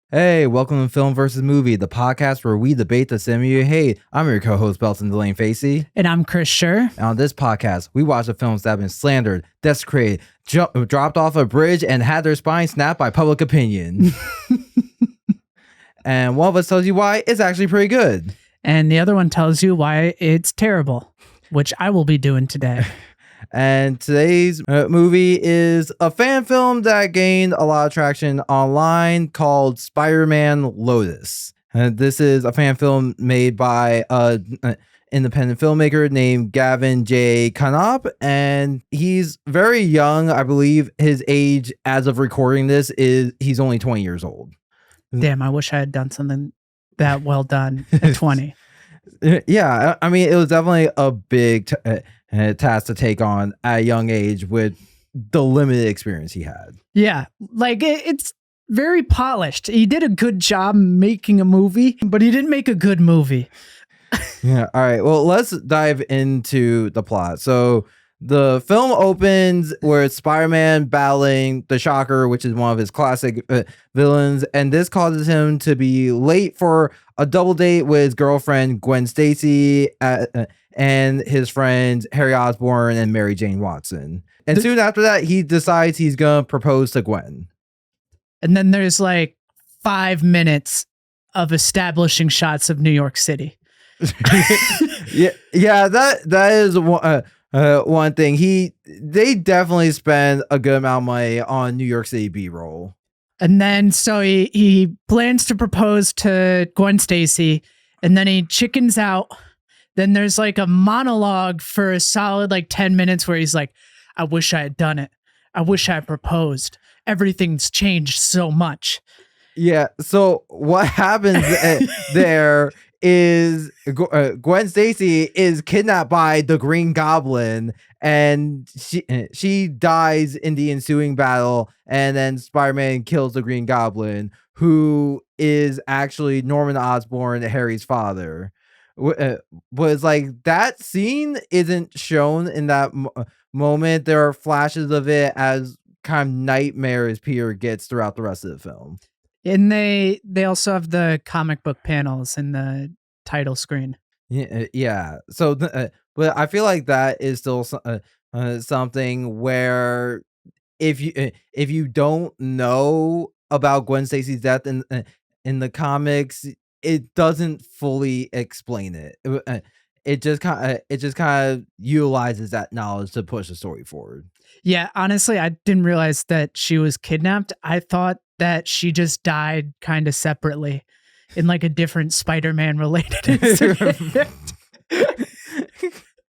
Hey, welcome to Film versus Movie, the podcast where we debate the cinema you hate. I'm your co-host, Belton DeLaine-Facey. And I'm Chris Shurr. And on this podcast, we watch the films that have been slandered, desecrated, dropped off a bridge, and had their spine snapped by public opinion. And one of us tells you why it's actually pretty good. And the other one tells you why it's terrible, which I will be doing today. And today's movie is a fan film that gained a lot of traction online called Spider-Man Lotus. This is a fan film made by an independent filmmaker named Gavin J. Canop, and he's very young. I believe his age as of recording this is he's only 20 years old. Damn, I wish I had done something that well done at 20. Yeah, I mean, it was definitely a big task to take on at a young age with the limited experience he had. Yeah, like it's very polished. He did a good job making a movie, but he didn't make a good movie. Yeah. All right. Well, let's dive into the plot. So the film opens with Spider-Man battling the Shocker, which is one of his classic villains, and this causes him to be late for a double date with his girlfriend Gwen Stacy and his friends Harry Osborn and Mary Jane Watson. And soon after that, he decides he's gonna propose to Gwen. And then there's like 5 minutes of establishing shots of New York City. yeah, that is one thing. They definitely spend a good amount of money on New York City B-roll. And then so he plans to propose to Gwen Stacy, and then he chickens out. Then there's like a monologue for a solid like 10 minutes where he's like, I wish I had done it. I wish I had proposed. Everything's changed so much. Yeah. So what happens there is Gwen Stacy is kidnapped by the Green Goblin, and she dies in the ensuing battle, and then Spider-Man kills the Green Goblin, who is actually Norman Osborn, Harry's father. Was like that scene isn't shown in that moment. There are flashes of it as kind of nightmares Peter gets throughout the rest of the film. And they also have the comic book panels in the title screen. Yeah. So, but I feel like that is still something where if you don't know about Gwen Stacy's death in the comics, it doesn't fully explain it. It just kind of utilizes that knowledge to push the story forward. Yeah, honestly, I didn't realize that she was kidnapped. I thought that she just died kind of separately in like a different Spider-Man related incident.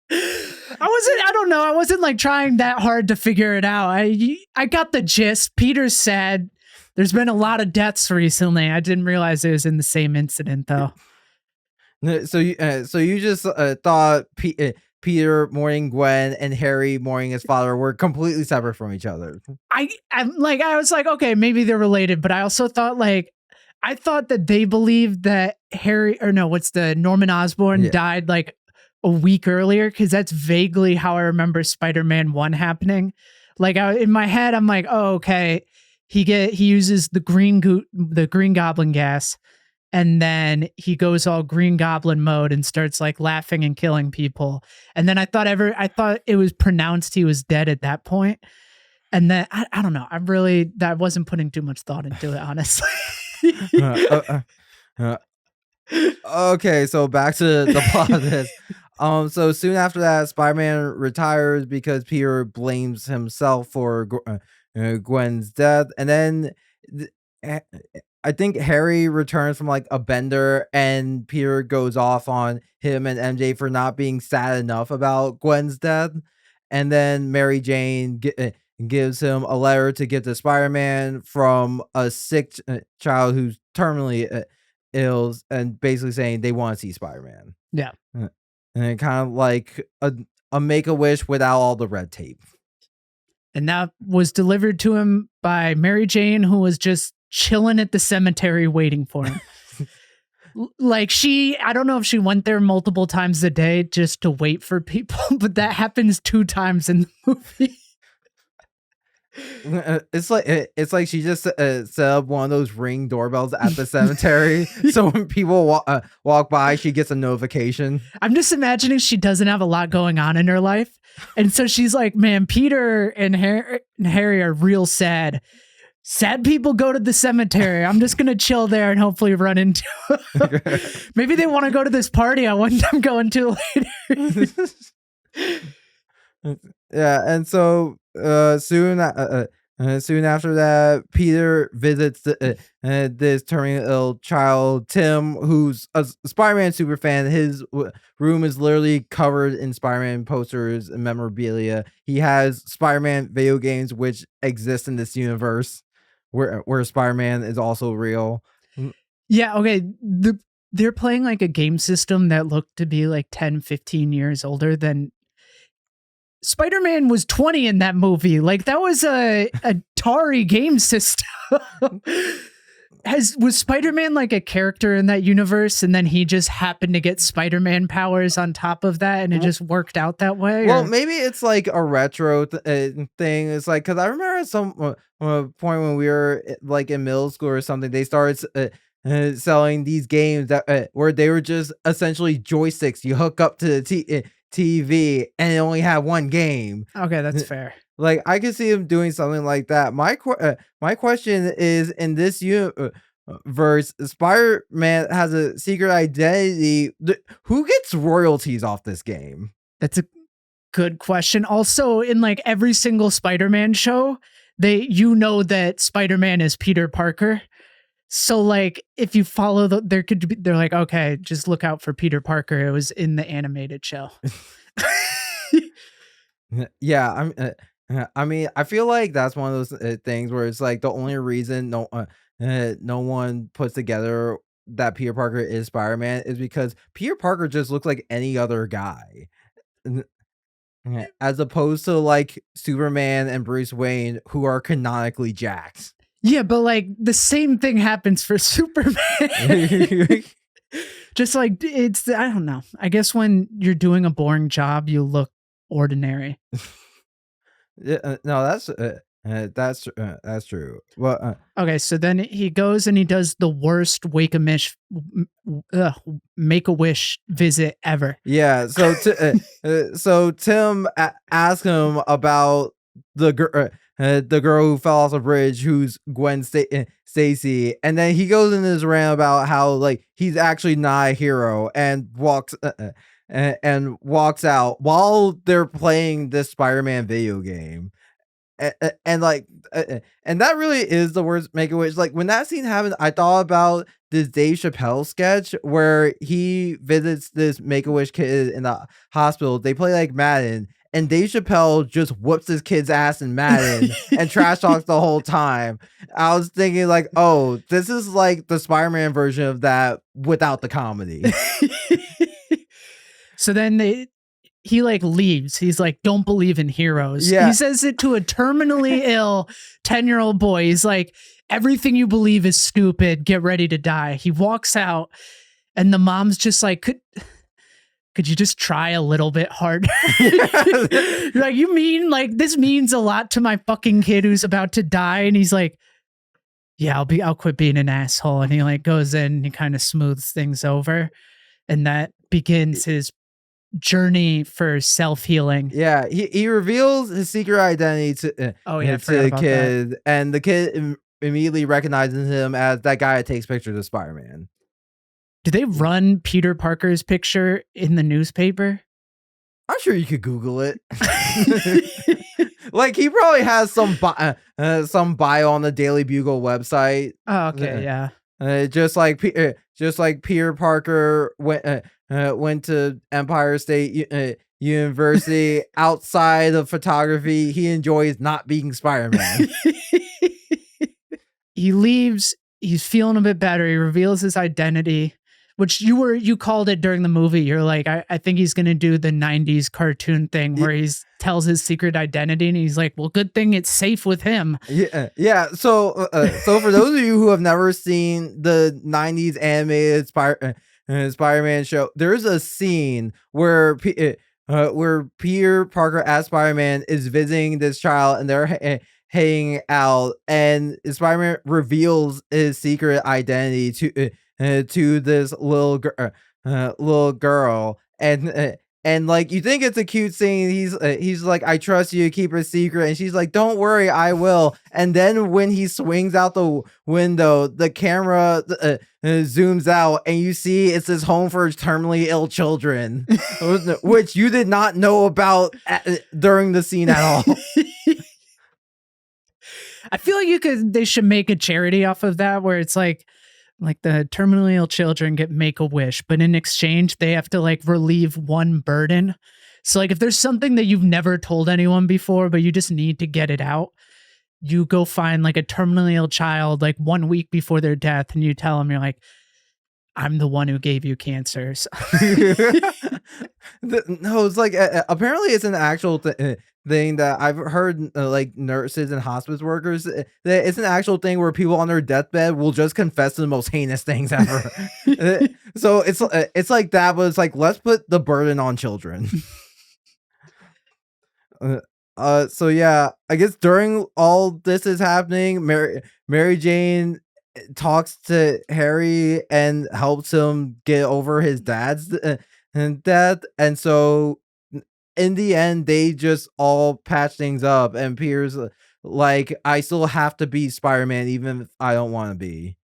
I don't know. I wasn't like trying that hard to figure it out. I got the gist. Peter's sad. There's been a lot of deaths recently. I didn't realize it was in the same incident though. So you just thought Peter mourning Gwen and Harry mourning his father were completely separate from each other. I was like, okay, maybe they're related, but I also thought that they believed that Norman Osborn died like a week earlier, because that's vaguely how I remember Spider-Man 1 happening. Like in my head, I'm like, oh, okay, he uses the Green Goblin gas, and then he goes all Green Goblin mode and starts like laughing and killing people. And then I thought it was pronounced he was dead at that point. And then I don't know. I wasn't putting too much thought into it, honestly. Okay, so back to the plot of this. So soon after that, Spider-Man retires because Peter blames himself for Gwen's death, and then I think Harry returns from like a bender, and Peter goes off on him and MJ for not being sad enough about Gwen's death, and then Mary Jane gives him a letter to give to Spider-Man from a sick child who's terminally ill, and basically saying they want to see Spider-Man. Yeah. And kind of like a Make-A-Wish without all the red tape. And that was delivered to him by Mary Jane, who was just chilling at the cemetery waiting for him. Like I don't know if she went there multiple times a day just to wait for people, but that happens 2 times in the movie. It's like she just set up one of those ring doorbells at the cemetery, so when people walk by, she gets a notification. I'm just imagining she doesn't have a lot going on in her life, and so she's like, "Man, Peter and Harry are real sad. Sad people go to the cemetery. I'm just gonna chill there and hopefully run into. Maybe they want to go to this party I want them going to later." Yeah, and so soon after that, Peter visits this turning ill child, Tim, who's a Spider-Man super fan. His room is literally covered in Spider-Man posters and memorabilia. He has Spider-Man video games which exist in this universe where Spider-Man is also real. Yeah, okay. They're playing like a game system that looked to be like 10, 15 years older than Spider-Man was 20 in that movie. Like that was a Atari game system. Was Spider-Man like a character in that universe, and then he just happened to get Spider-Man powers on top of that, and it just worked out that way? Well, maybe it's like a retro thing. It's like, because I remember at some point when we were like in middle school or something, they started selling these games that where they were just essentially joysticks you hook up to the TV and it only had one game. Okay, that's fair. Like I could see him doing something like that. My question is, in this universe, Spider-Man has a secret identity. Who gets royalties off this game? That's a good question. Also, in like every single Spider-Man show, that Spider-Man is Peter Parker. So like if you follow they're like, okay, just look out for Peter Parker. It was in the animated show. Yeah, I mean, I feel like that's one of those things where it's like the only reason no one puts together that Peter Parker is Spider-Man is because Peter Parker just looks like any other guy. As opposed to like Superman and Bruce Wayne, who are canonically jacked. Yeah, but like the same thing happens for Superman. Just like I don't know. I guess when you're doing a boring job, you look ordinary. Yeah, no, that's true. Well, okay, so then he goes and he does the worst Make-A-Wish visit ever. Yeah, so Tim asked him about the girl who fell off the bridge, who's Gwen Stacy, and then he goes into this rant about how like he's actually not a hero and walks out while they're playing this Spider-Man video game. And like and that really is the worst Make-A-Wish. Like when that scene happened, I thought about this Dave Chappelle sketch where he visits this Make-A-Wish kid in the hospital. They play like Madden, and Dave Chappelle just whoops his kid's ass in Madden and trash talks the whole time. I was thinking like, oh, this is like the Spider-Man version of that without the comedy. So then he like leaves. He's like, don't believe in heroes. Yeah. He says it to a terminally ill 10-year-old boy. He's like, everything you believe is stupid. Get ready to die. He walks out and the mom's just like, could you just try a little bit harder? You're like, you mean like this means a lot to my fucking kid who's about to die? And he's like, yeah, I'll quit being an asshole. And he like goes in and he kind of smooths things over. And that begins his journey for self-healing. Yeah, he reveals his secret identity to the kid, and the kid immediately recognizes him as that guy that takes pictures of Spider-Man. Did they run Peter Parker's picture in the newspaper? I'm sure you could Google it. Like he probably has some bio on the Daily Bugle website. Oh, okay, yeah. Just like Peter Parker went to Empire State University. Outside of photography, he enjoys not being Spider-Man. He leaves. He's feeling a bit better. He reveals his identity, which you called it during the movie. You're like, I think he's going to do the 90s cartoon thing where he tells his secret identity and he's like, well, good thing it's safe with him. Yeah. So for those of you who have never seen the 90s animated Spider-Man show, there's a scene where Peter Parker as Spider-Man is visiting this child and they're hanging out, and Spider-Man reveals his secret identity to this little girl, and like you think it's a cute scene. He's like, I trust you, keep it secret, and she's like, don't worry, I will. And then when he swings out the window, the camera zooms out, and you see it's his home for terminally ill children, which you did not know about during the scene at all. I feel like they should make a charity off of that where it's like the terminally ill children get Make-A-Wish, but in exchange they have to like relieve one burden. So like if there's something that you've never told anyone before, but you just need to get it out, you go find like a terminally ill child like 1 week before their death, and you tell them, you're like, I'm the one who gave you cancer. No, it's like apparently it's an actual thing that I've heard, like nurses and hospice workers. That it's an actual thing where people on their deathbed will just confess to the most heinous things ever. So it's like that, but it's like, let's put the burden on children. So yeah, I guess during all this is happening, Mary Jane talks to Harry and helps him get over his dad's death, and so in the end they just all patch things up, and Peter's like, I still have to be Spider-Man even if I don't want to be.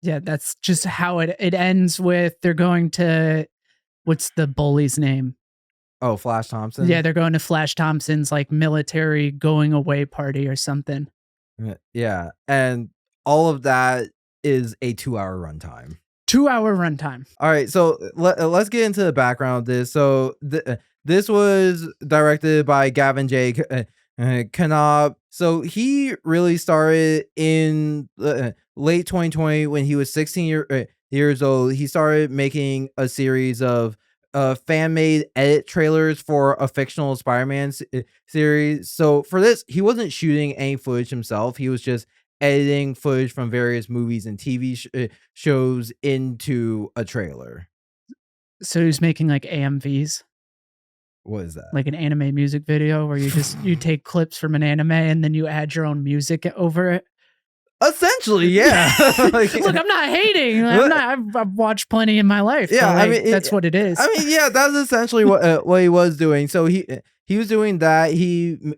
Yeah, that's just how it ends with they're going to, what's the bully's name? Oh, Flash Thompson. Yeah, they're going to Flash Thompson's like military going away party or something. Yeah, and all of that is a 2-hour runtime. 2-hour runtime. All right, so let's get into the background of this. So this was directed by Gavin J. Knob. So he really started in late 2020 when he was 16 years old. He started making a series of fan-made edit trailers for a fictional Spider-Man series. So for this, he wasn't shooting any footage himself. He was just editing footage from various movies and TV shows into a trailer. So he's making like AMVs. What is that? Like an anime music video where you take clips from an anime and then you add your own music over it. Essentially, yeah. Look, I'm not hating. I've watched plenty in my life. Yeah, like, I mean, that's what it is. I mean, yeah, that's essentially what he was doing. So he was doing that. He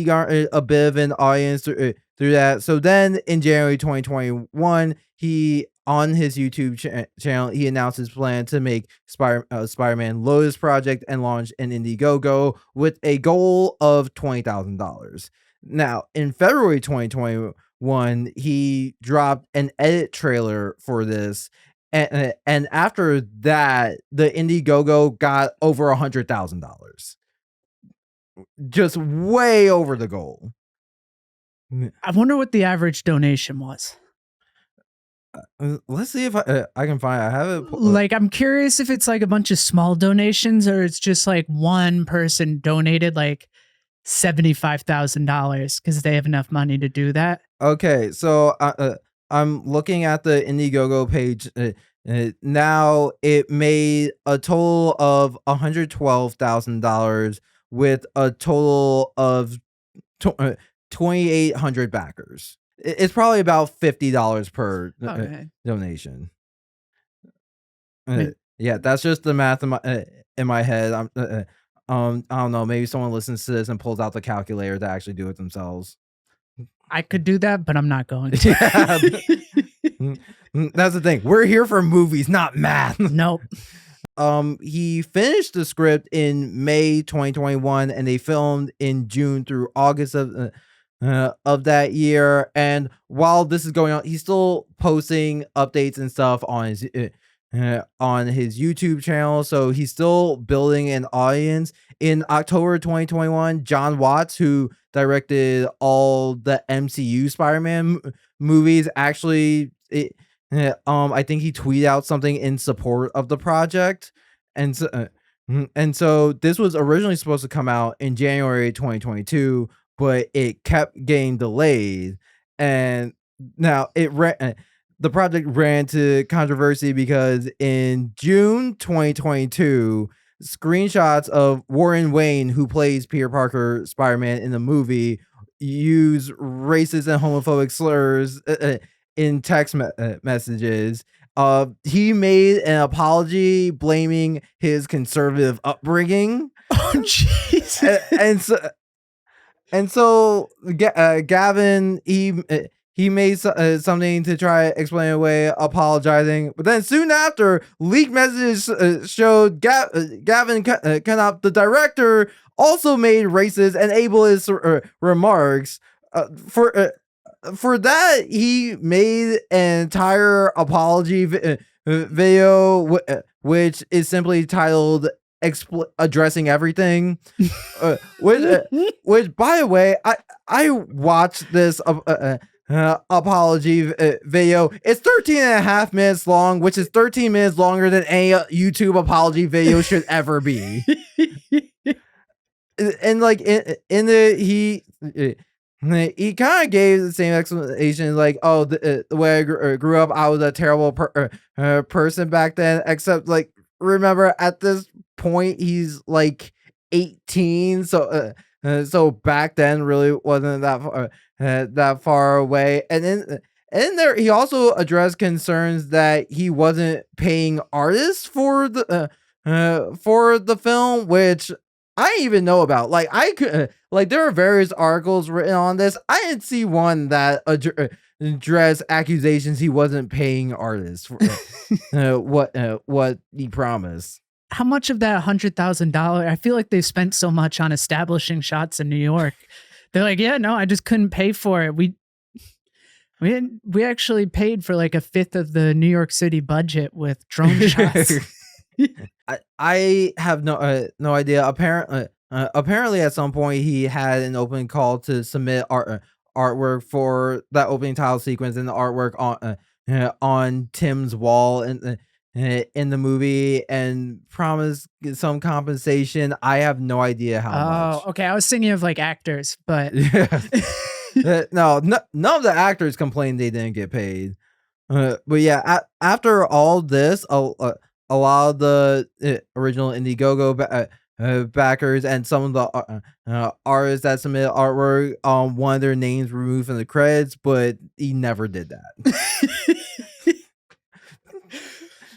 got a bit of an audience through that. So then in January 2021, he on his YouTube channel, he announced his plan to make Spider-Man Lotus project and launch an Indiegogo with a goal of $20,000. Now, in February 2021, he dropped an edit trailer for this, and after that, the Indiegogo got over $100,000, just way over the goal. I wonder what the average donation was. Let's see if I can find it. I have it. Like, I'm curious if it's like a bunch of small donations or it's just like one person donated like $75,000 because they have enough money to do that. Okay, so I'm looking at the Indiegogo page now. It made a total of $112,000 with a total of 2,800 backers. It's probably about $50 per donation. Yeah, that's just the math in my head. I don't know. Maybe someone listens to this and pulls out the calculator to actually do it themselves. I could do that, but I'm not going to. Yeah. That's the thing. We're here for movies, not math. Nope. He finished the script in May 2021, and they filmed in June through August of that year. And while this is going on, he's still posting updates and stuff on his YouTube channel. So he's still building an audience. In October 2021, John Watts, who directed all the MCU Spider-Man movies, actually, I think he tweeted out something in support of the project. And so this was originally supposed to come out in January 2022, but it kept getting delayed. And now the project ran into controversy because in June 2022, screenshots of Warren Wayne, who plays Peter Parker Spider-Man in the movie, use racist and homophobic slurs in text messages. He made an apology blaming his conservative upbringing. Oh, jeez. And so Gavin, he made something to try to explain away, apologizing. But then soon after, leaked messages showed Gavin Knapp, the director, also made racist and ableist remarks. For that, he made an entire apology video, which is simply titled "Addressing Everything," which, by the way, I watched this apology video. It's 13 and a half minutes long, which is 13 minutes longer than any YouTube apology video should ever be. And like in the he kind of gave the same explanation, like, oh, the way I grew up, I was a terrible person back then, except, like, remember, at this point, he's, like, 18, so back then really wasn't that far away. And then there, he also addressed concerns that he wasn't paying artists for the film, which I didn't even know about. Like, I could, like, there are various articles written on this. I didn't see one that addressed accusations he wasn't paying artists for what he promised. How much of that $100,000? I feel like they spent so much on establishing shots in New York. They're like, yeah, no, I just couldn't pay for it. We actually paid for like a fifth of the New York City budget with drone shots. I have no idea. Apparently, at some point, he had an open call to submit artwork for that opening title sequence and the artwork on Tim's wall in the movie, and promised some compensation. I have no idea how much. Oh, okay. I was thinking of like actors, but no, none of the actors complained they didn't get paid. But yeah, after all this, a lot of the original Indiegogo backers and some of the artists that submitted artwork, wanted their names removed from the credits, but he never did that.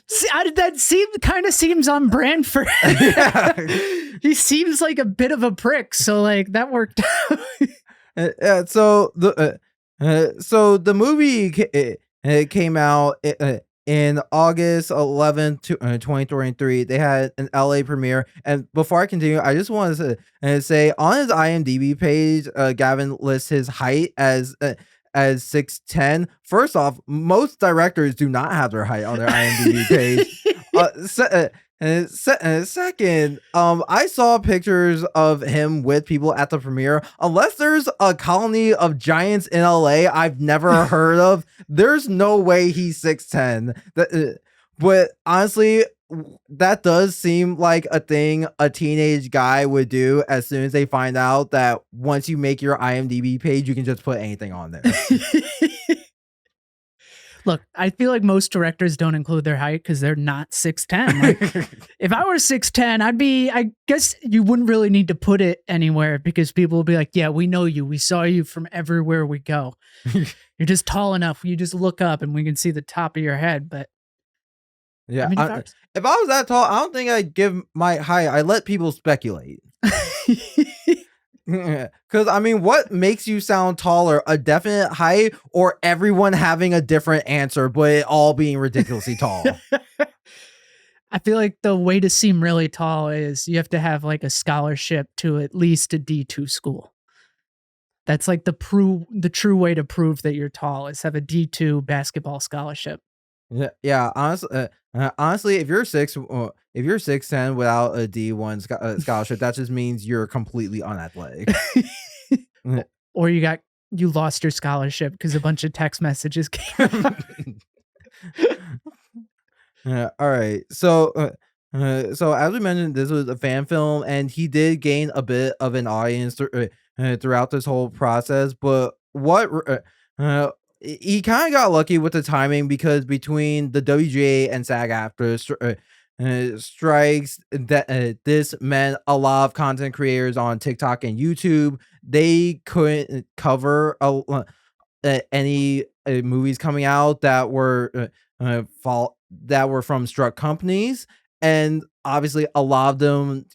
See, that kind of seems on brand for him. Yeah. He seems like a bit of a prick, so like that worked out. So the movie came out in August 11th, 2023. They had an LA premiere. And before I continue, I just wanted to say, on his IMDb page, Gavin lists his height as 6'10". First off, most directors do not have their height on their IMDb page. Second, I saw pictures of him with people at the premiere. Unless there's a colony of giants in LA I've never heard of, there's no way he's 6'10". But honestly, that does seem like a thing a teenage guy would do as soon as they find out that once you make your IMDb page, you can just put anything on there. Look, I feel like most directors don't include their height because they're not 6'10". Like, if I were 6'10", I guess you wouldn't really need to put it anywhere because people will be like, yeah, we know you. We saw you from everywhere we go. You're just tall enough. You just look up and we can see the top of your head. But yeah, I mean, if I was that tall, I don't think I'd give my height. I let people speculate. Because I mean, what makes you sound taller? A definite height, or everyone having a different answer, but it all being ridiculously tall? I feel like the way to seem really tall is you have to have like a scholarship to at least a D2 school. That's like the true way to prove that you're tall is have a D2 basketball scholarship. Yeah. Honestly, if you're 6'10" without a D1 scholarship, that just means you're completely unathletic. Or you lost your scholarship because a bunch of text messages came. Yeah. All right. So as we mentioned, this was a fan film, and he did gain a bit of an audience throughout this whole process. But he kind of got lucky with the timing, because between the WGA and SAG-AFTRA strikes, that this meant a lot of content creators on TikTok and YouTube they couldn't cover any movies coming out that were that were from struck companies, and obviously a lot of them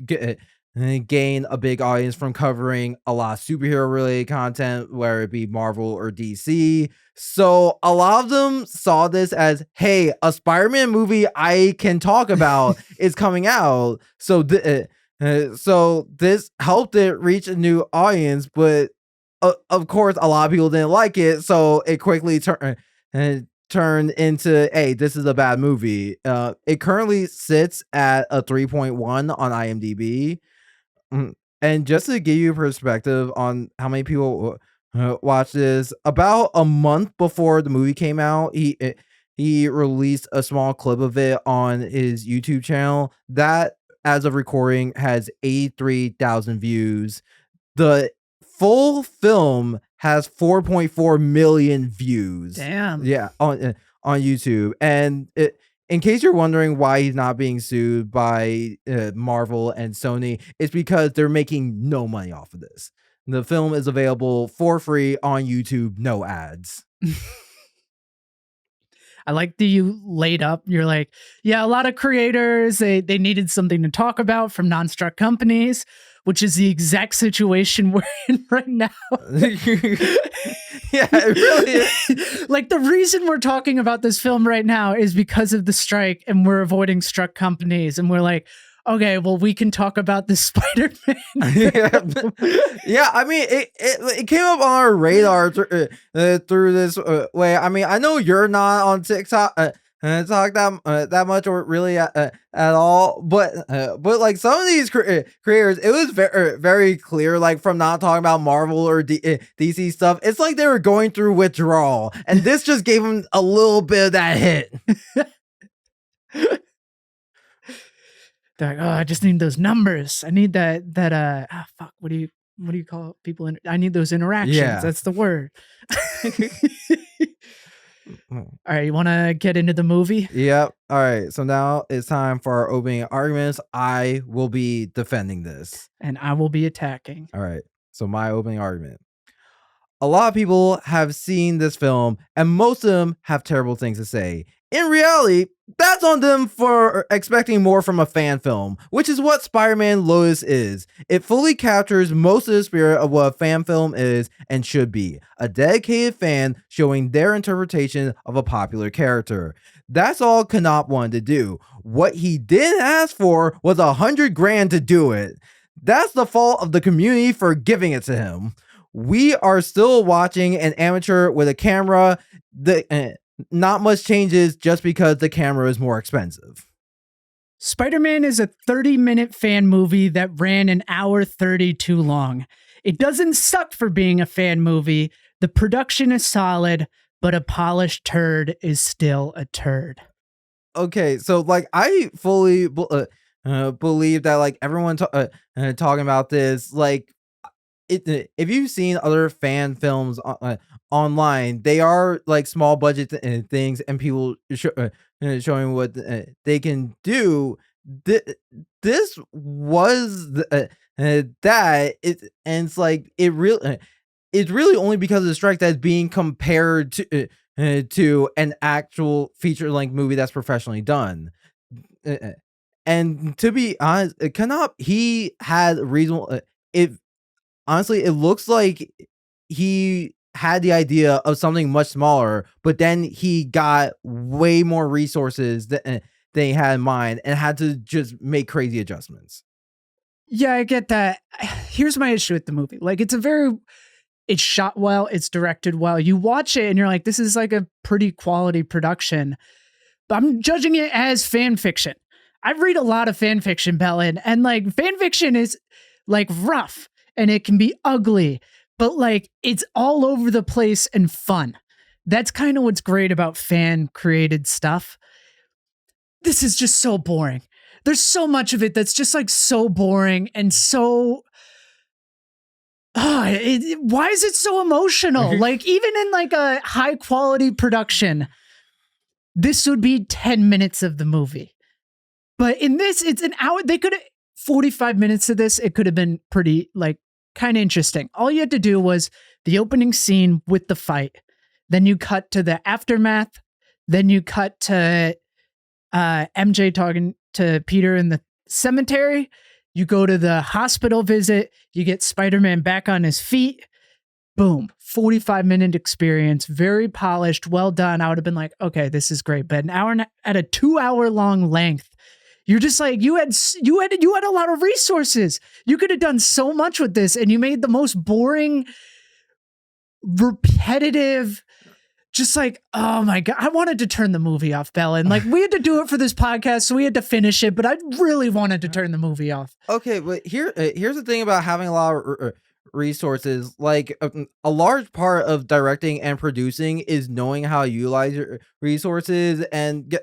gain a big audience from covering a lot of superhero related content, whether it be Marvel or DC. So a lot of them saw this as, hey, a Spider-Man movie I can talk about is coming out. So so this helped it reach a new audience, but of course a lot of people didn't like it, so it quickly turned into, hey, this is a bad movie. It currently sits at a 3.1 on IMDb. And just to give you perspective on how many people watch this, about a month before the movie came out, he released a small clip of it on his YouTube channel that, as of recording, has 83,000 views. The full film has 4.4 million views. Damn. Yeah, on YouTube. And in case you're wondering why he's not being sued by Marvel and Sony, it's because they're making no money off of this. The film is available for free on YouTube, no ads. I like that you laid up. You're like, yeah, a lot of creators, they needed something to talk about from non-struck companies, which is the exact situation we're in right now. Yeah, it really is. Like, the reason we're talking about this film right now is because of the strike, and we're avoiding struck companies. And we're like, okay, well, we can talk about this Spider-Man. Yeah, I mean, it came up on our radar through this way. I mean, I know you're not on TikTok. Talk that much or really at all, but like some of these creators, it was very clear, like from not talking about Marvel or DC stuff, it's like they were going through withdrawal, and this just gave them a little bit of that hit. They're like, oh, I just need those numbers. I need that fuck, what do you call people I need those interactions. Yeah. That's the word. All right, you want to get into the movie? Yep. All right. So now it's time for our opening arguments. I will be defending this. And I will be attacking. All right. So my opening argument. A lot of people have seen this film, and most of them have terrible things to say. In reality, that's on them for expecting more from a fan film, which is what Spider-Man Lotus is. It fully captures most of the spirit of what a fan film is and should be. A dedicated fan showing their interpretation of a popular character. That's all Knopf wanted to do. What he didn't ask for was $100,000 to do it. That's the fault of the community for giving it to him. We are still watching an amateur with a camera. Not much changes just because the camera is more expensive. Spider-Man is a 30-minute fan movie that ran an hour 30 too long. It doesn't suck for being a fan movie. The production is solid, but a polished turd is still a turd. Okay, so like I fully believe that like everyone talking about this, like if you've seen other fan films online, they are like small budget things, and people showing what they can do. This was that and it's like it's really only because of the strike that's being compared to an actual feature-length movie that's professionally done. And to be honest, Knopf, he had reasonable. Honestly, it looks like he had the idea of something much smaller, but then he got way more resources than he had in mind and had to just make crazy adjustments. Yeah, I get that. Here's my issue with the movie. Like, it's shot well, it's directed well. You watch it and you're like, this is like a pretty quality production. But I'm judging it as fan fiction. I read a lot of fan fiction, Belton, and like fan fiction is like rough. And it can be ugly, but like it's all over the place and fun. That's kind of what's great about fan created stuff. This is just so boring. There's so much of it that's just like so boring and so. Why is it so emotional? Like even in like a high quality production, this would be 10 minutes of the movie. But in this, it's an hour. They could have 45 minutes of this. It could have been pretty like kind of interesting. All you had to do was the opening scene with the fight. Then you cut to the aftermath. Then you cut to MJ talking to Peter in the cemetery. You go to the hospital visit. You get Spider-Man back on his feet. Boom. 45-minute experience. Very polished. Well done. I would have been like, okay, this is great. But an hour at a 2-hour-long length, you're just like, you had a lot of resources. You could have done so much with this, and you made the most boring, repetitive, just like, oh my God, I wanted to turn the movie off, Bella. And like, we had to do it for this podcast, so we had to finish it, but I really wanted to turn the movie off. Okay, but here's the thing about having a lot of resources. Like, a large part of directing and producing is knowing how to utilize your resources, and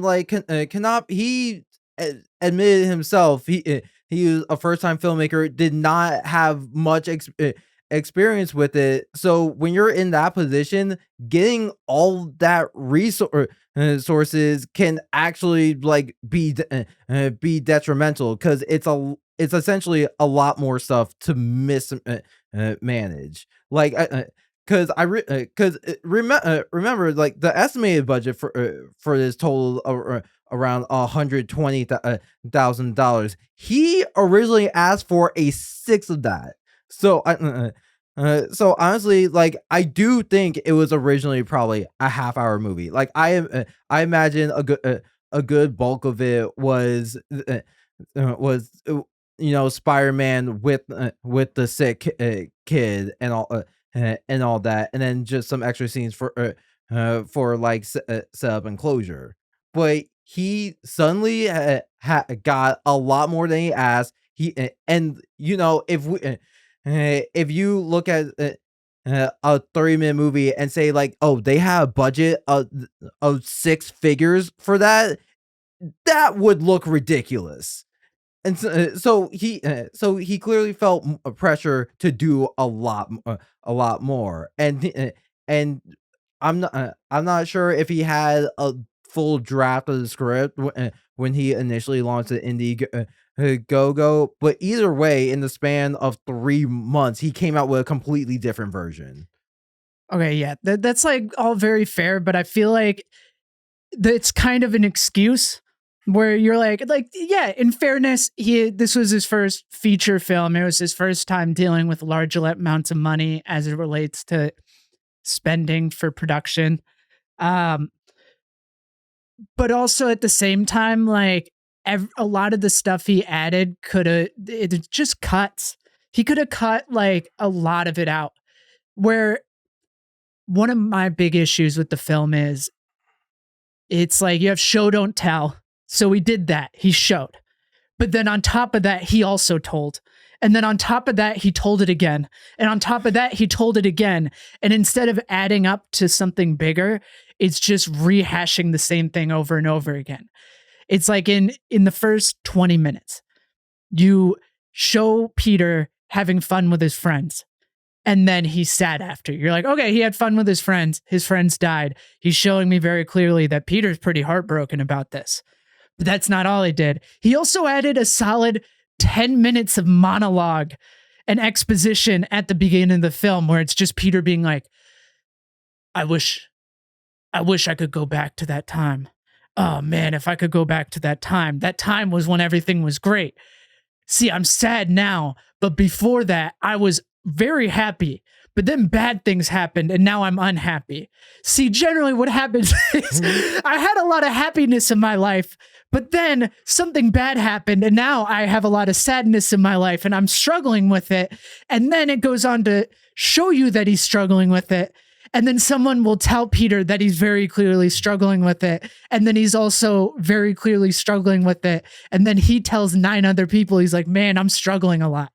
like, cannot, he admitted himself, he was a first-time filmmaker, did not have much experience with it. So when you're in that position, getting all that resources can actually like be detrimental, because it's essentially a lot more stuff to manage. Like, because remember, like, the estimated budget for this total around $120,000. He originally asked for a sixth of that. So so honestly, like, I do think it was originally probably a half-hour movie. Like, I imagine a good bulk of it was Spider-Man with the sick kid and all that, and then just some extra scenes for like setup and closure. But he suddenly got a lot more than he asked. And if you look at a 30-minute movie and say like, oh, they have a budget of 6 figures for that would look ridiculous. And so he clearly felt a pressure to do a lot more. And I'm not sure if he had a full draft of the script when he initially launched the Indiegogo, but either way, in the span of 3 months, he came out with a completely different version. Okay, yeah, that's like all very fair, but I feel like it's kind of an excuse where you're like, yeah, in fairness, this was his first feature film. It was his first time dealing with large amounts of money as it relates to spending for production. But also at the same time, like, a lot of the stuff he added it just cuts. He could have cut like a lot of it out. Where one of my big issues with the film is, it's like you have show don't tell. So he did that. He showed. But then on top of that, he also told. And then on top of that, he told it again. And on top of that, he told it again. And instead of adding up to something bigger, it's just rehashing the same thing over and over again. It's like in the first 20 minutes, you show Peter having fun with his friends. And then he's sad after. You're like, okay, he had fun with his friends. His friends died. He's showing me very clearly that Peter's pretty heartbroken about this. But that's not all he did. He also added a solid 10 minutes of monologue and exposition at the beginning of the film where it's just Peter being like, I wish I could go back to that time. Oh man, if I could go back to that time was when everything was great. See, I'm sad now, but before that, I was very happy. But then bad things happened, and now I'm unhappy. See, generally what happens is I had a lot of happiness in my life, but then something bad happened, and now I have a lot of sadness in my life, and I'm struggling with it. And then it goes on to show you that he's struggling with it. And then someone will tell Peter that he's very clearly struggling with it. And then he's also very clearly struggling with it. And then he tells 9 other people, he's like, man, I'm struggling a lot.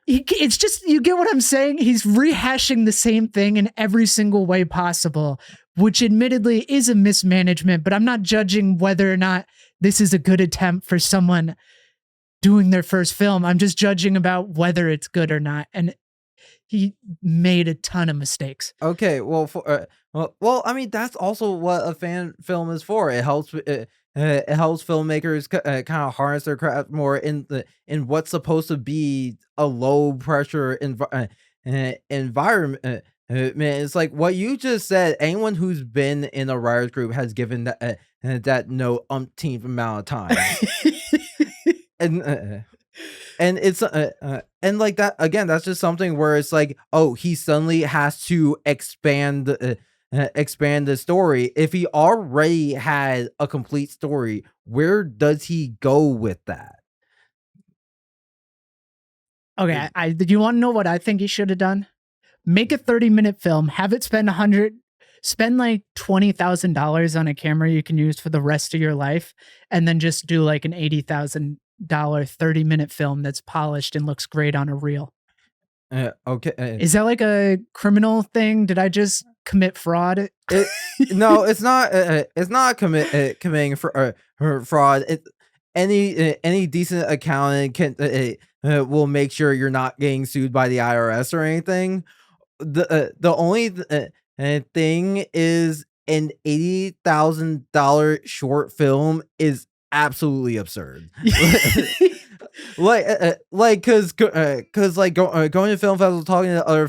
It's just, you get what I'm saying? He's rehashing the same thing in every single way possible, which admittedly is a mismanagement, but I'm not judging whether or not this is a good attempt for someone doing their first film. I'm just judging about whether it's good or not. And he made a ton of mistakes. Okay, well, I mean, that's also what a fan film is for. It helps filmmakers kind of harness their craft more in what's supposed to be a low pressure environment. Man, it's like what you just said. Anyone who's been in a writers group has given that no umpteenth amount of time, and it's and like that again, that's just something where it's like, oh, he suddenly has to expand the story. If he already had a complete story, where does he go with that? Okay, do you want to know what I think he should have done? Make a 30-minute film, have it spend like $20,000 on a camera you can use for the rest of your life, and then just do like an $80,000 30-minute film that's polished and looks great on a reel. Okay. Is that like a criminal thing? Did I just commit fraud? No, it's not. It's not committing for fraud. Any decent accountant can will make sure you're not getting sued by the IRS or anything. The only thing is an $80,000 short film is absolutely absurd. Cause like going to film festivals, talking to other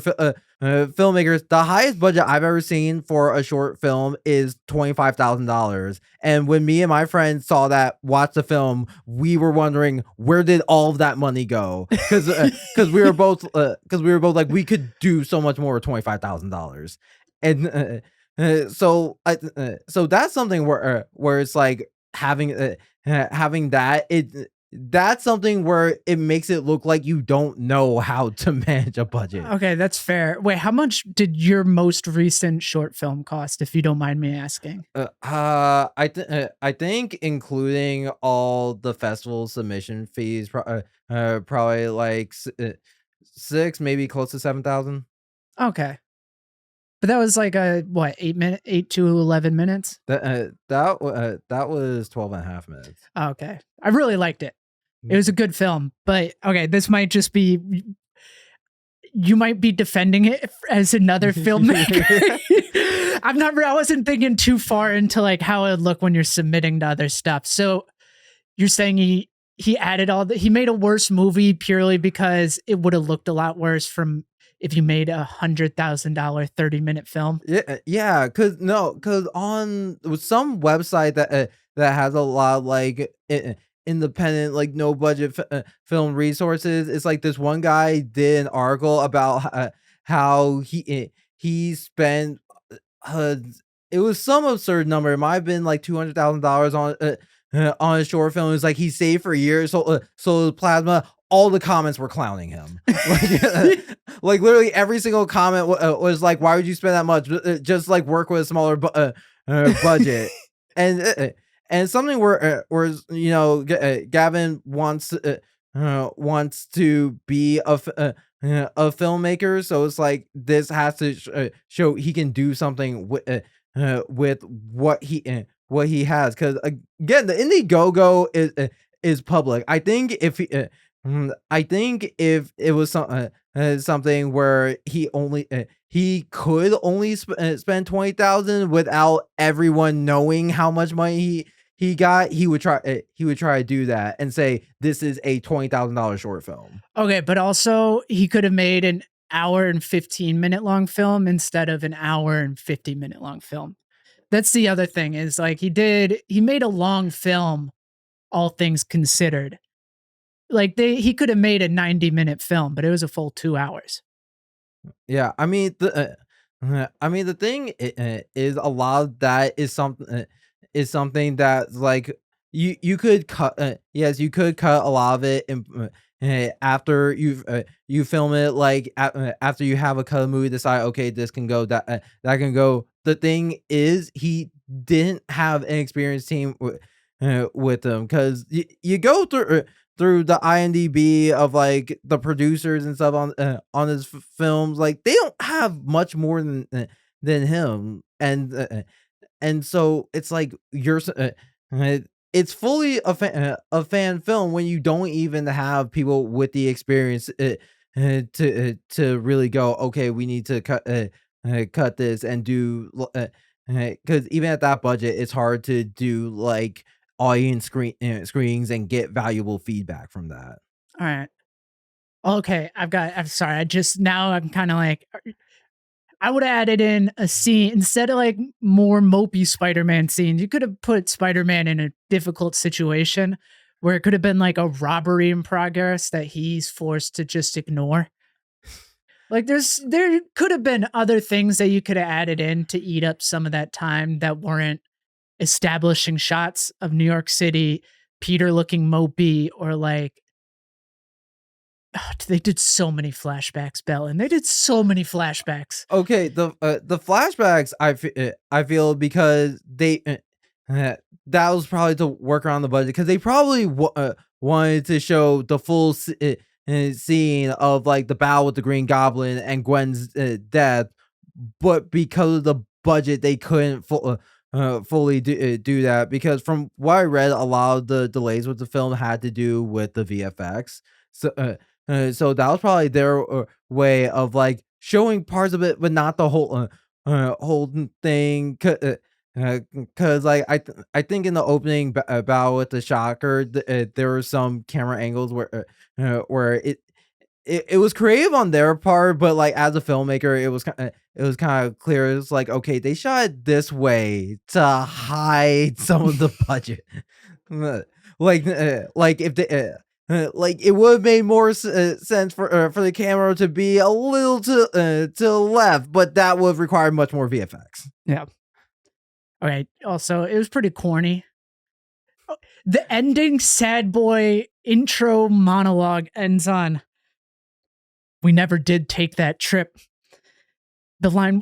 filmmakers, the highest budget I've ever seen for a short film is $25,000. And when me and my friends saw that, watched the film, we were wondering where did all of that money go? Because we were both like we could do so much more with $25,000, and so that's something where it's like having that that's something where it makes it look like you don't know how to manage a budget. Okay, that's fair. Wait, how much did your most recent short film cost, if you don't mind me asking? I think including all the festival submission fees, probably like six, maybe close to 7,000. Okay. But that was like a what, 8 to 11 minutes? That was 12 and a half minutes. Okay. I really liked it. It was a good film, but okay, this might just be, you might be defending it as another filmmaker. I wasn't thinking too far into like how it would look when you're submitting to other stuff. So you're saying he added he made a worse movie purely because it would have looked a lot worse from if you made $100,000 30-minute film. Yeah, cause on some website that has a lot of like independent, like no budget film resources, it's like this one guy did an article about how he spent it was some absurd number. It might have been like $200,000 on a short film. It was like he saved for years. So Plasma, all the comments were clowning him. Like literally every single comment was like, "Why would you spend that much? Just like work with a smaller budget." And something where Gavin wants to be a filmmaker, so it's like this has to show he can do something with what he has. Because again, the Indiegogo is public. I think if it was something where he could only spend 20,000 without everyone knowing how much money he got, he would try to do that and say this is a $20,000 short film. Okay, but also he could have made an hour and 15-minute long film instead of an hour and 50-minute long film. That's the other thing, is like he made a long film, all things considered. Like he could have made a 90-minute film, but it was a full 2 hours. Yeah, I mean the thing is a lot of that is something that like you could cut. Yes, you could cut a lot of it after you film it. Like after you have a cut of movie, decide okay, this can go, that can go. The thing is, he didn't have an experienced team with him, because you go through the IMDb of like the producers and stuff on his films, like they don't have much more than him, and so it's like it's fully a fan film when you don't even have people with the experience to really go, okay, we need to cut this and do, because even at that budget, it's hard to do like audience screenings and get valuable feedback from that. All right. Okay, I'm sorry. I'm kind of like, I would have added in a scene instead of like more mopey Spider-Man scenes. You could have put Spider-Man in a difficult situation where it could have been like a robbery in progress that he's forced to just ignore. Like there could have been other things that you could have added in to eat up some of that time that weren't establishing shots of New York City, Peter looking mopey, or like, they did so many flashbacks, Belton. They did so many flashbacks. Okay, the flashbacks, I feel, because they that was probably to work around the budget, because they probably wanted to show the full scene of like the battle with the Green Goblin and Gwen's death, but because of the budget, they couldn't fully do that, because from what I read, a lot of the delays with the film had to do with the VFX. So that was probably their way of like showing parts of it, but not the whole thing. Cause like I think in the opening battle with the Shocker, there were some camera angles where it was creative on their part, but like as a filmmaker, it was kind of clear. It's like, okay, they shot it this way to hide some of the budget. Like if they. Like it would have made more sense for the camera to be a little to the left, but that would have required much more VFX. Yeah. All right. Also, it was pretty corny. The ending sad boy intro monologue ends on, "We never did take that trip." The line,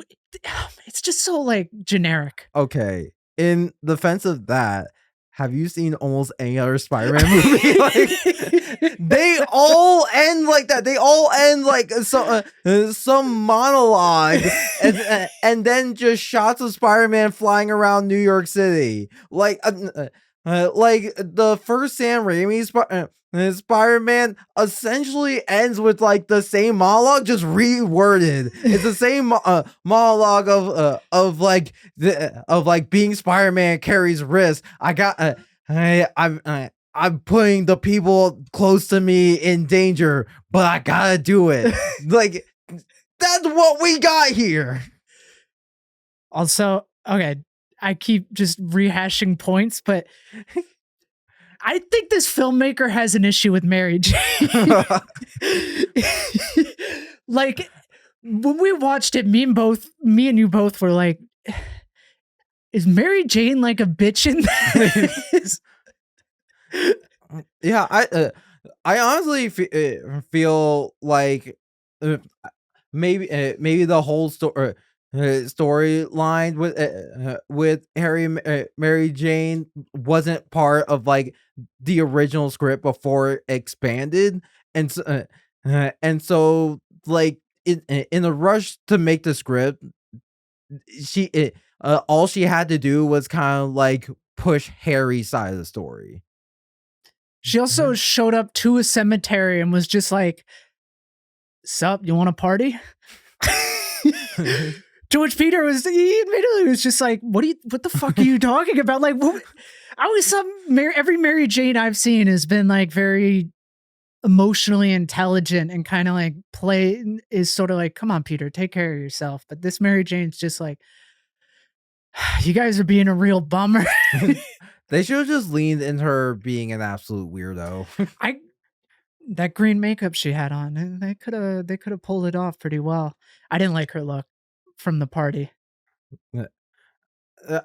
it's just so like generic. Okay, in defense of that, have you seen almost any other Spider-Man movie? Like, they all end like that. They all end like some monologue, and then just shots of Spider-Man flying around New York City. Like the first Sam Raimi Spider-Man essentially ends with like the same monologue, just reworded. It's the same monologue of like being Spider-Man carries risk. I'm putting the people close to me in danger, but I gotta do it. Like, that's what we got here. Also, okay, I keep just rehashing points, but I think this filmmaker has an issue with Mary Jane. Like, when we watched it, me and you both were like, is Mary Jane like a bitch in this? Yeah, I honestly feel like maybe the whole storyline with Harry and Mary Jane wasn't part of like the original script before it expanded, and so like in a rush to make the script, all she had to do was kind of like push Harry's side of the story. She also showed up to a cemetery and was just like, "Sup, you want to party?" To which he admittedly was just like, what the fuck are you talking about? Like, what? I always thought every Mary Jane I've seen has been like very emotionally intelligent and kind of like is sort of like, come on, Peter, take care of yourself. But this Mary Jane's just like, you guys are being a real bummer. They should have just leaned into her being an absolute weirdo. That green makeup she had on, and they could have pulled it off pretty well. I didn't like her look from the party.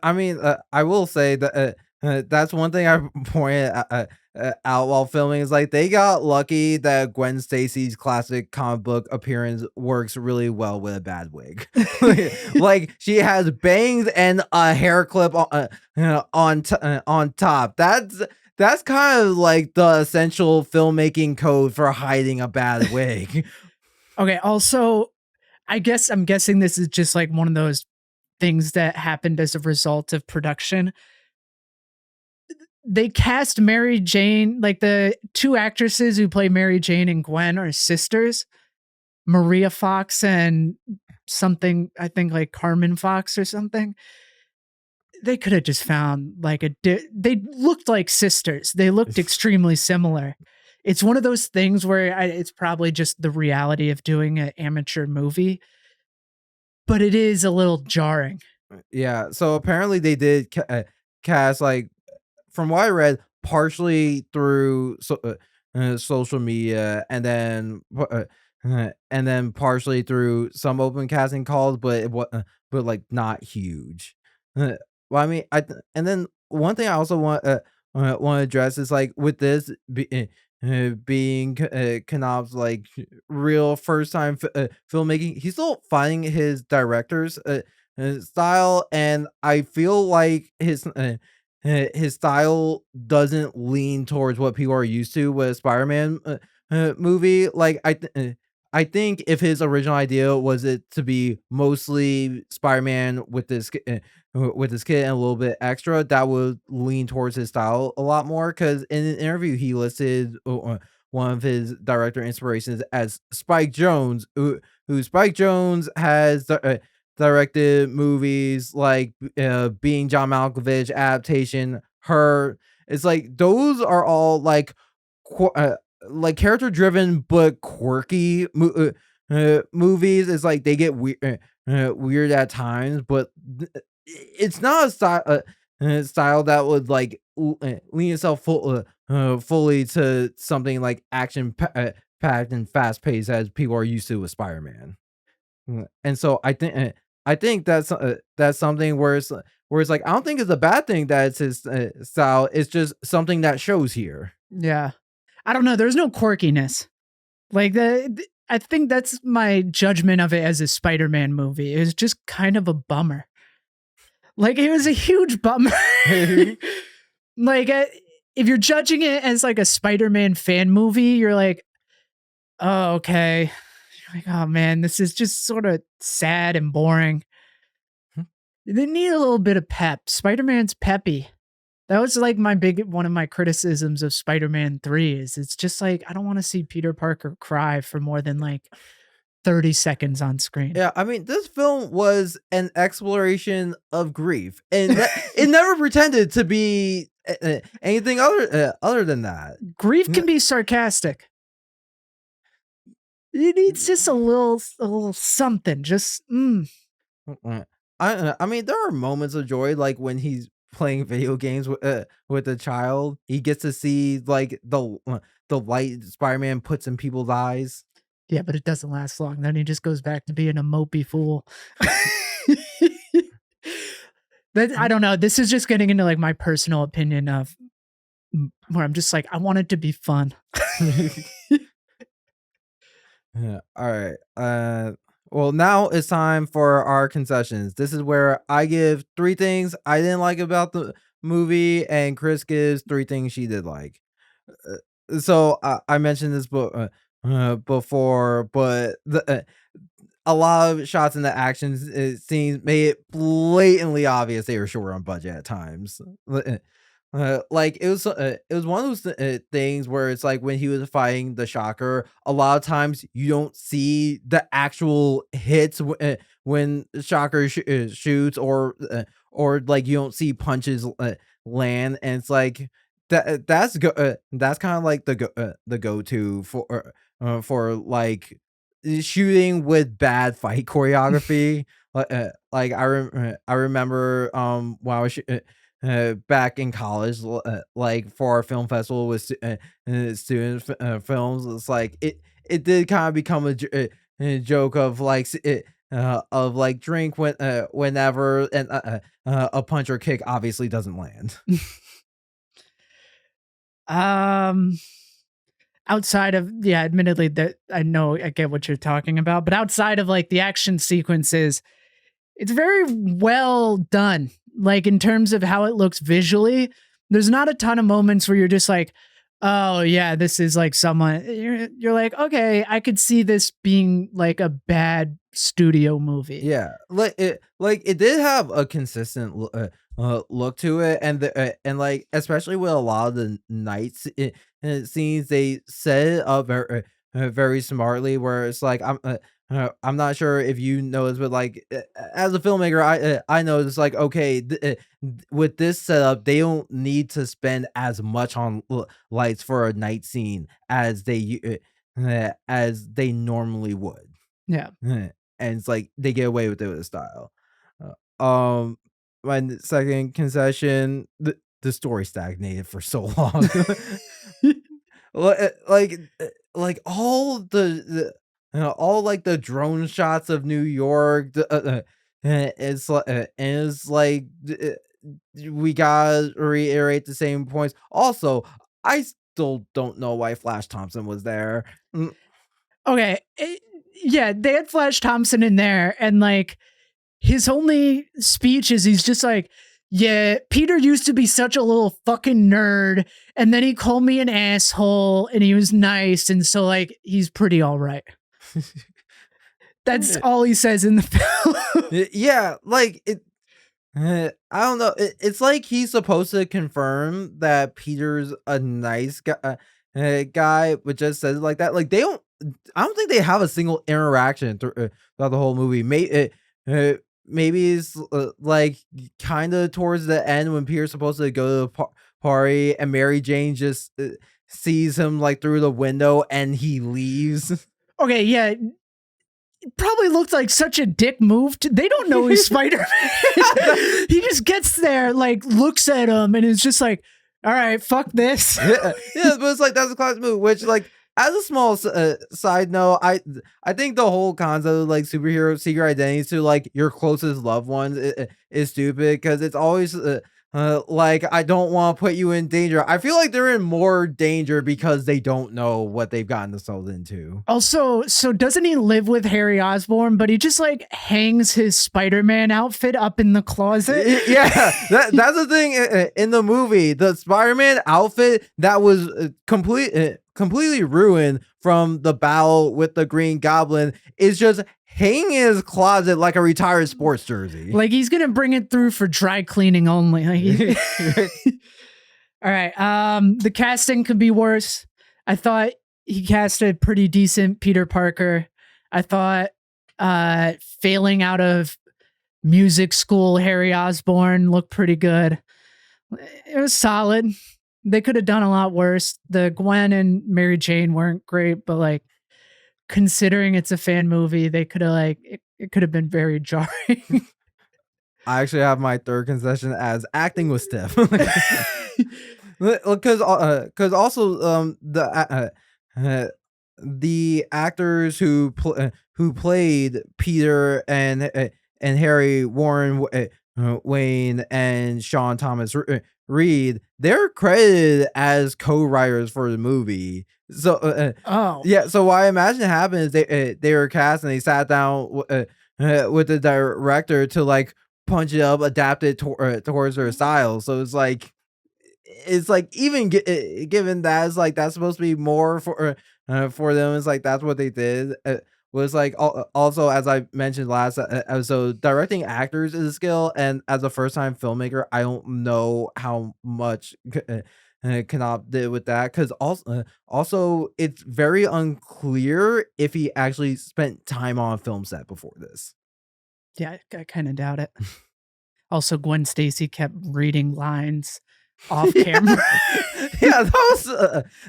I mean, I will say that that's one thing I pointed out while filming, is like they got lucky that Gwen Stacy's classic comic book appearance works really well with a bad wig. Like she has bangs and a hair clip on top. That's kind of like the essential filmmaking code for hiding a bad wig. Okay, also, I'm guessing this is just like one of those things that happened as a result of production. They cast Mary Jane, like the two actresses who play Mary Jane and Gwen are sisters. Maria Fox and something, I think like Carmen Fox or something. They could have just found like they looked like sisters. They looked extremely similar. It's one of those things where it's probably just the reality of doing an amateur movie, but it is a little jarring. Yeah, so apparently they did cast, like, from what I read, partially through social media, and then partially through some open casting calls, but but like not huge. Uh, well, I mean, and then one thing I also want to address is like with this being Kanab's like real first time filmmaking, he's still finding his director's style, and I feel like his style doesn't lean towards what people are used to with a Spider-Man movie. Like I think if his original idea was it to be mostly Spider-Man with this kid and a little bit extra, that would lean towards his style a lot more. Because in an interview, he listed one of his director inspirations as Spike Jonze, who Spike Jonze has directed movies like Being John Malkovich adaptation, Her. It's like those are all like character driven but quirky movies. It's like they get weird at times, but it's not a style that would like lean itself fully to something like action packed and fast paced as people are used to with Spider-Man. And so I think that's something where it's like I don't think it's a bad thing that it's his style. It's just something that shows here. Yeah. I don't know. There's no quirkiness. Like I think that's my judgment of it as a Spider-Man movie. It was just kind of a bummer. Like it was a huge bummer. Like if you're judging it as like a Spider-Man fan movie, you're like, oh, okay. You're like, oh man, this is just sort of sad and boring. They need a little bit of pep. Spider-Man's peppy. That was like one of my criticisms of Spider-Man 3 is it's just like I don't want to see Peter Parker cry for more than like 30 seconds on screen. Yeah, I mean, this film was an exploration of grief, and it never pretended to be anything other than that. Grief can be sarcastic. It needs just a little something. Just I mean, there are moments of joy, like when he's playing video games with a child. He gets to see like the light Spider-Man puts in people's eyes. Yeah, but it doesn't last long. Then he just goes back to being a mopey fool. I don't know. This is just getting into like my personal opinion of where I'm just like, I want it to be fun. Yeah. All right. Well, now it's time for our concessions. This is where I give 3 things I didn't like about the movie, and Chris gives 3 things she did like. So I mentioned this before, but a lot of shots in the action scenes made it blatantly obvious they were short on budget at times. Like it was one of those things where it's like when he was fighting the Shocker, a lot of times you don't see the actual hits when Shocker shoots, or like you don't see punches land, and it's like that's kind of like the go to for like shooting with bad fight choreography. Like I remember when I was back in college, like for our film festival with student films. It's like it did kind of become a joke of like of like drink whenever, and a punch or kick obviously doesn't land. Outside of, yeah, admittedly that I know I get what you're talking about, but outside of like the action sequences, it's very well done. Like in terms of how it looks visually, there's not a ton of moments where you're just like, oh yeah, this is like someone you're like, okay, I could see this being like a bad studio movie. Yeah, like it did have a consistent look to it, and like especially with a lot of the nights scenes, they set it up very smartly. Where it's like I'm not sure if you know this, but like as a filmmaker, I know it's like okay, with this setup, they don't need to spend as much on lights for a night scene as they normally would. Yeah. And it's like they get away with it with style. Um, my second concession, the story stagnated for so long. Like, all all like the drone shots of New York. It's like we gotta reiterate the same points. Also, I still don't know why Flash Thompson was there. Mm, Okay. Yeah, they had Flash Thompson in there, and like his only speech is he's just like, yeah, Peter used to be such a little fucking nerd, and then he called me an asshole, and he was nice, and so like he's pretty all right. That's all he says in the film. Yeah, like it. I don't know. It's like he's supposed to confirm that Peter's a nice guy, but just says it like that. Like they don't. I don't think they have a single interaction throughout the whole movie. Maybe it's like kind of towards the end when Peter's supposed to go to the party and Mary Jane just sees him like through the window and he leaves. Okay, yeah. It probably looked like such a dick move. They don't know he's Spider-Man. He just gets there, like looks at him, and is just like, "All right, fuck this." Yeah, but it's like that's a classic move. Which, like, as a small side note, I think the whole concept of like superhero secret identities to like your closest loved ones is stupid because it's always like I don't want to put you in danger. I feel like they're in more danger because they don't know what they've gotten themselves into. Also, so doesn't he live with Harry Osborn, but he just like hangs his Spider-Man outfit up in the closet? Yeah, that's the thing in the movie. The Spider-Man outfit that was completely ruined from the battle with the Green Goblin is just hanging in his closet like a retired sports jersey. Like he's gonna bring it through for dry cleaning only. Like all right. The casting could be worse. I thought he casted pretty decent Peter Parker. I thought failing out of music school Harry Osborn looked pretty good. It was solid. They could have done a lot worse. The Gwen and Mary Jane weren't great, but like considering it's a fan movie, they could have like it could have been very jarring. I actually have my third concession as acting was stiff. Because also the actors who played Peter and Harry, Warren Wayne and Sean Thomas Reed, they're credited as co-writers for the movie. So yeah, so what I imagine happened is they were cast and they sat down with the director to like punch it up, adapt it towards their style. So it's like even given that it's like that's supposed to be more for them. It's like that's what they did. Was like also as I mentioned last episode, directing actors is a skill, and as a first time filmmaker, I don't know how much Knopf did with that because also it's very unclear if he actually spent time on a film set before this. Yeah, I kind of doubt it. Also, Gwen Stacy kept reading lines off camera.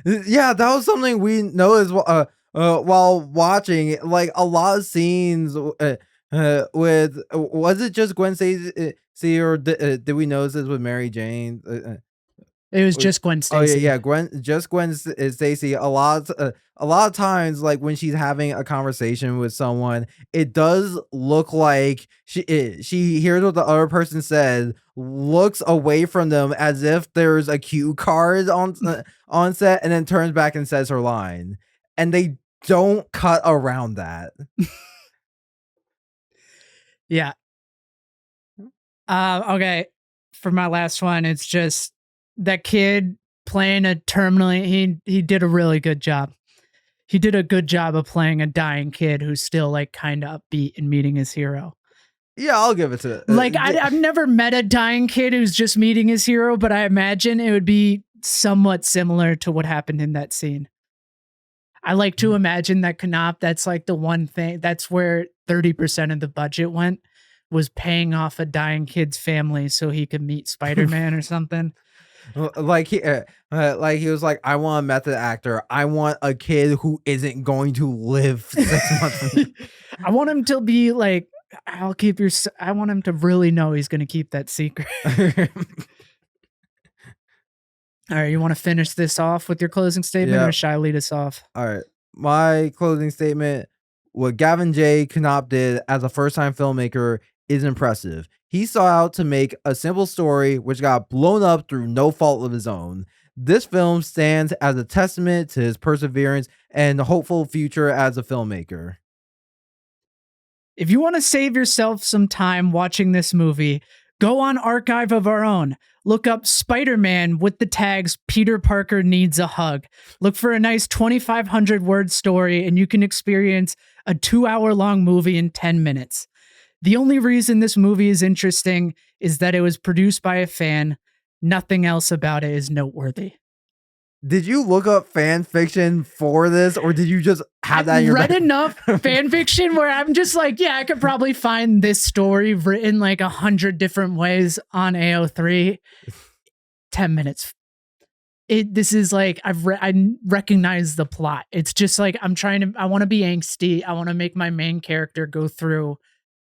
that was something we noticed while watching. Like a lot of scenes with was it just Gwen Stacy or did we notice this with Mary Jane? It was just Gwen Stacy. Oh yeah, Gwen Stacy. A lot of times, like when she's having a conversation with someone, it does look like she hears what the other person said, looks away from them as if there's a cue card on set, and then turns back and says her line, and they don't cut around that. Yeah. Okay. For my last one, it's just that kid playing a terminally. He did a really good job. He did a good job of playing a dying kid who's still like kind of upbeat and meeting his hero. Yeah, I'll give it to like I've never met a dying kid who's just meeting his hero, but I imagine it would be somewhat similar to what happened in that scene. I like to imagine that Knopf, that's like the one thing, that's where 30% of the budget went, was paying off a dying kid's family so he could meet Spider-Man or something. Like he was like, I want a method actor. I want a kid who isn't going to live 6 months from now. I want him to be like, I want him to really know he's going to keep that secret. All right, you want to finish this off with your closing statement, or should I lead us off? All right, my closing statement: what Gavin J. Knopf did as a first-time filmmaker is impressive. He saw out to make a simple story which got blown up through no fault of his own. This film stands as a testament to his perseverance and hopeful future as a filmmaker. If you want to save yourself some time watching this movie, go on Archive of Our Own. Look up Spider-Man with the tags Peter Parker needs a hug. Look for a nice 2,500 word story, and you can experience a 2-hour-long movie in 10 minutes. The only reason this movie is interesting is that it was produced by a fan. Nothing else about it is noteworthy. Did you look up fan fiction for this, or did you just have that in your read enough fan fiction where I'm just like, yeah, I could probably find this story written like 100 different ways on AO3. 10 minutes. This is like, I recognize the plot. It's just like, I want to be angsty. I want to make my main character go through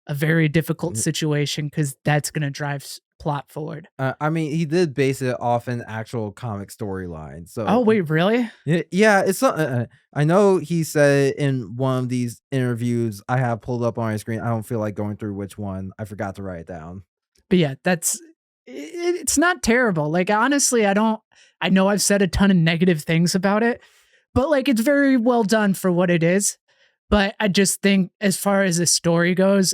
a very difficult situation because that's going to drive plot forward. I mean, he did base it off an actual comic storyline. So, oh wait, really? Yeah, it's. I know he said in one of these interviews I have pulled up on my screen. I don't feel like going through which one. I forgot to write it down. But yeah, it's not terrible. Like honestly, I know I've said a ton of negative things about it, but like it's very well done for what it is. But I just think as far as the story goes,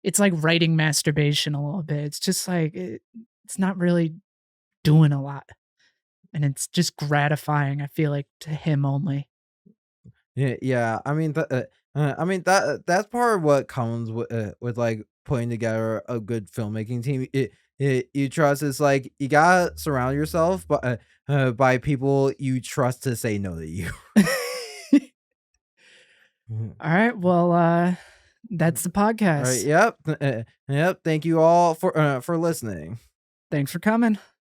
it's like writing masturbation a little bit. It's just like, it's not really doing a lot. And it's just gratifying, I feel like, to him only. Yeah. I mean, that's part of what comes with like putting together a good filmmaking team. You trust. It's like you gotta surround yourself by people you trust to say no to you. All right. Well, that's the podcast. All right, yep. Thank you all for listening. Thanks for coming.